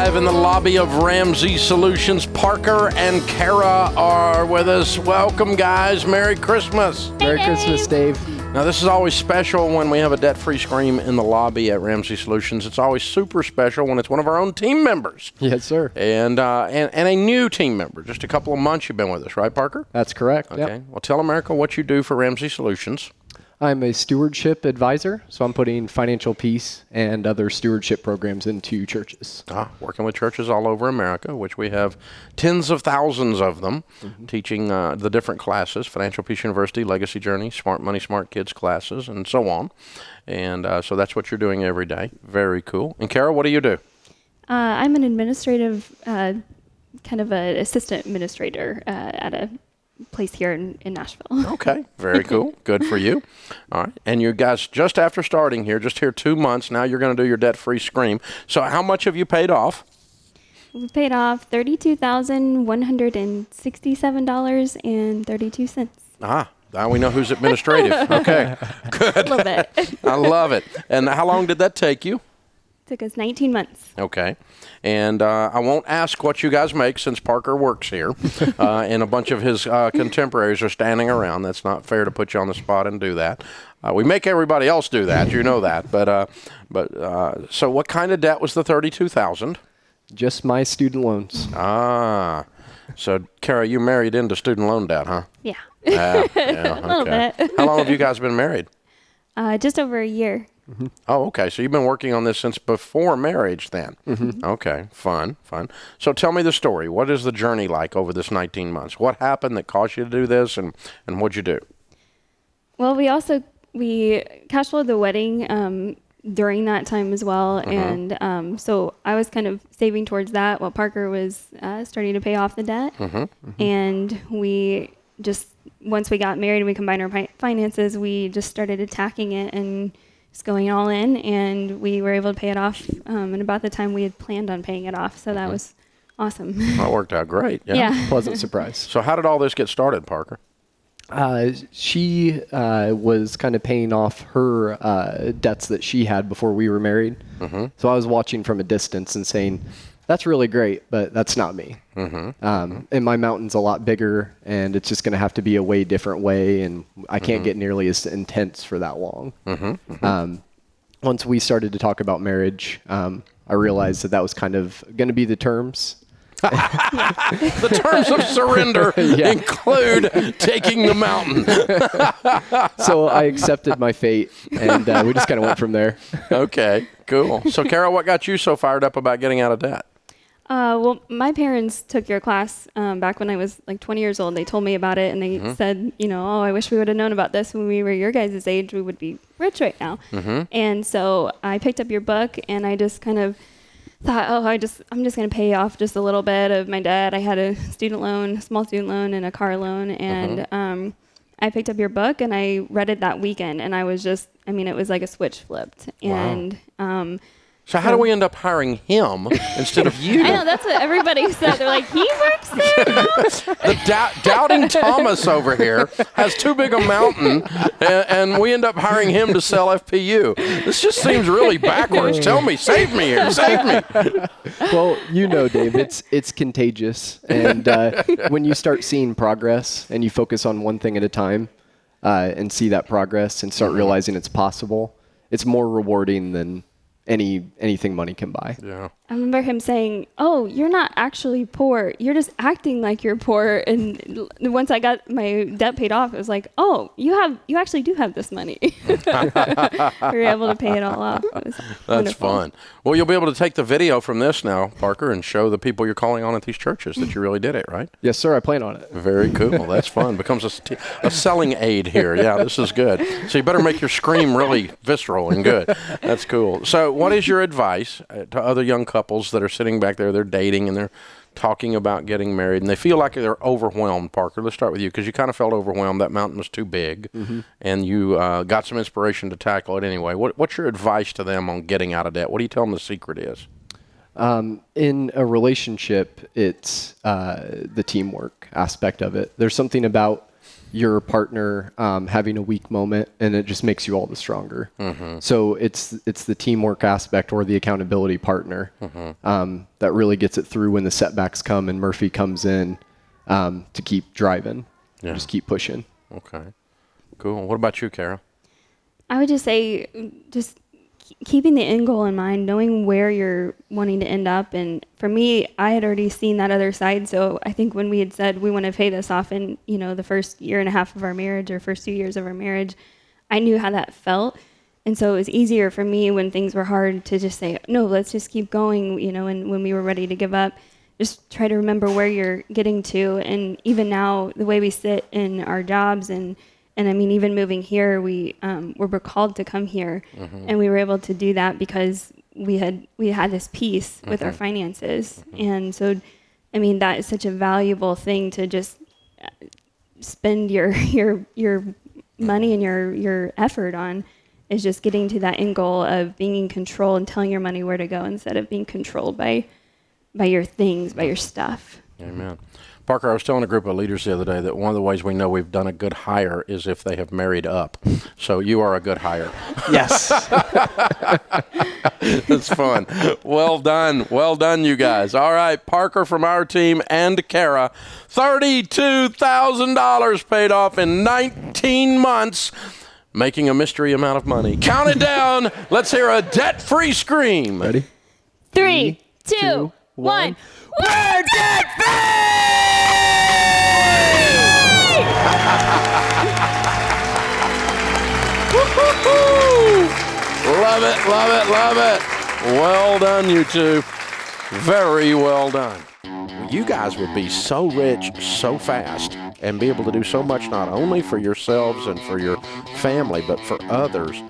live in the lobby of Ramsey Solutions. Parker and Kara are with us. Welcome, guys. Merry Christmas. Merry Christmas, Dave. Now, this is always special when we have a debt-free scream in the lobby at Ramsey Solutions. It's always super special when it's one of our own team members. Yes, sir. And a new team member. Just a couple of months you've been with us, right, Parker? That's correct. Okay. Yep. Well, tell America what you do for Ramsey Solutions. I'm a stewardship advisor, so I'm putting financial peace and other stewardship programs into churches. Working with churches all over America, which we have tens of thousands of them, teaching the different classes, Financial Peace University, Legacy Journey, Smart Money, Smart Kids classes, and so on. And so that's what you're doing every day. Very cool. And Kara, what do you do? I'm an administrative, kind of an assistant administrator at a place here in Nashville. Okay, very cool. Good for you. All right. And you guys, just after starting here, just here 2 months, now you're going to do your debt-free scream. So how much have you paid off? We paid off $32,167.32. Now we know who's administrative. Okay, good. A little bit. I love it. And how long did that take you? Took us 19 months. Okay. And I won't ask what you guys make since Parker works here and a bunch of his contemporaries are standing around. That's not fair to put you on the spot and do that. We make everybody else do that. You know that. But so what kind of debt was the $32,000? Just my student loans. So, Kara, you married into student loan debt, huh? Yeah. Yeah, A little bit. How long have you guys been married? Just over a year. Oh, okay. So you've been working on this since before marriage then. Okay. Fun. So tell me the story. What is the journey like over this 19 months? What happened that caused you to do this and what'd you do? Well, we cash flowed the wedding during that time as well. And so I was kind of saving towards that while Parker was starting to pay off the debt. And we just, once we got married and we combined our finances, we just started attacking it and just going all in, and we were able to pay it off in about the time we had planned on paying it off. So that was awesome. That worked out great. Yeah. Pleasant surprise. So how did all this get started, Parker? She was kind of paying off her debts that she had before we were married. So I was watching from a distance and saying, that's really great, but that's not me. And my mountain's a lot bigger, and it's just going to have to be a way different way, and I can't get nearly as intense for that long. Once we started to talk about marriage, I realized that was kind of going to be the terms. The terms of surrender include taking the mountain. So I accepted my fate, and we just kind of went from there. Okay, cool. So, Kara, what got you so fired up about getting out of debt? Well, my parents took your class back when I was like 20 years old. They told me about it, and they said, I wish we would have known about this when we were your guys' age. We would be rich right now. And so I picked up your book, and I just kind of thought, I'm just going to pay off just a little bit of my debt. I had a student loan, small student loan, and a car loan, and I picked up your book, and I read it that weekend, and I was just, it was like a switch flipped. And so how do we end up hiring him instead of you? I know, that's what everybody said. They're like, he works there now? The doubting Thomas over here has too big a mountain, and we end up hiring him to sell FPU. This just seems really backwards. Tell me, save me here, save me. Well, Dave, it's contagious. And when you start seeing progress and you focus on one thing at a time and see that progress and start realizing it's possible, it's more rewarding than anything money can buy. Yeah. I remember him saying, you're not actually poor. You're just acting like you're poor. And once I got my debt paid off, it was like, you actually do have this money. We were able to pay it all off. It was That's wonderful. fun. Well, you'll be able to take the video from this now, Parker, and show the people you're calling on at these churches that you really did it, right? Yes, sir. I plan on it. Very cool. That's fun. Becomes a selling aid here. Yeah, this is good. So you better make your scream really visceral and good. That's cool. So what is your advice to other young couples that are sitting back there, they're dating and they're talking about getting married and they feel like they're overwhelmed? Parker, let's start with you because you kind of felt overwhelmed. That mountain was too big and you got some inspiration to tackle it anyway. What's your advice to them on getting out of debt? What do you tell them the secret is? In a relationship, it's the teamwork aspect of it. There's something about your partner having a weak moment, and it just makes you all the stronger. So it's the teamwork aspect or the accountability partner that really gets it through when the setbacks come and Murphy comes in to keep driving, just keep pushing. Okay, cool. What about you, Kara? I would just say, just keeping the end goal in mind, knowing where you're wanting to end up. And for me, I had already seen that other side. So I think when we had said we want to pay this off in, the first year and a half of our marriage or first 2 years of our marriage, I knew how that felt. And so it was easier for me when things were hard to just say, no, let's just keep going, and when we were ready to give up, just try to remember where you're getting to. And even now, the way we sit in our jobs and I mean, even moving here, we were called to come here, and we were able to do that because we had this peace with our finances. And so, I mean, that is such a valuable thing to just spend your money and your effort on, is just getting to that end goal of being in control and telling your money where to go instead of being controlled by your things, by your stuff. Amen. Parker, I was telling a group of leaders the other day that one of the ways we know we've done a good hire is if they have married up. So you are a good hire. Yes. That's fun. Well done. Well done, you guys. All right, Parker from our team and Kara, $32,000 paid off in 19 months, making a mystery amount of money. Count it down. Let's hear a debt-free scream. Ready? 3, 2, 1. We're debt-free! Love it, love it, love it. Well done, you two. Very well done. You guys would be so rich so fast and be able to do so much not only for yourselves and for your family, but for others.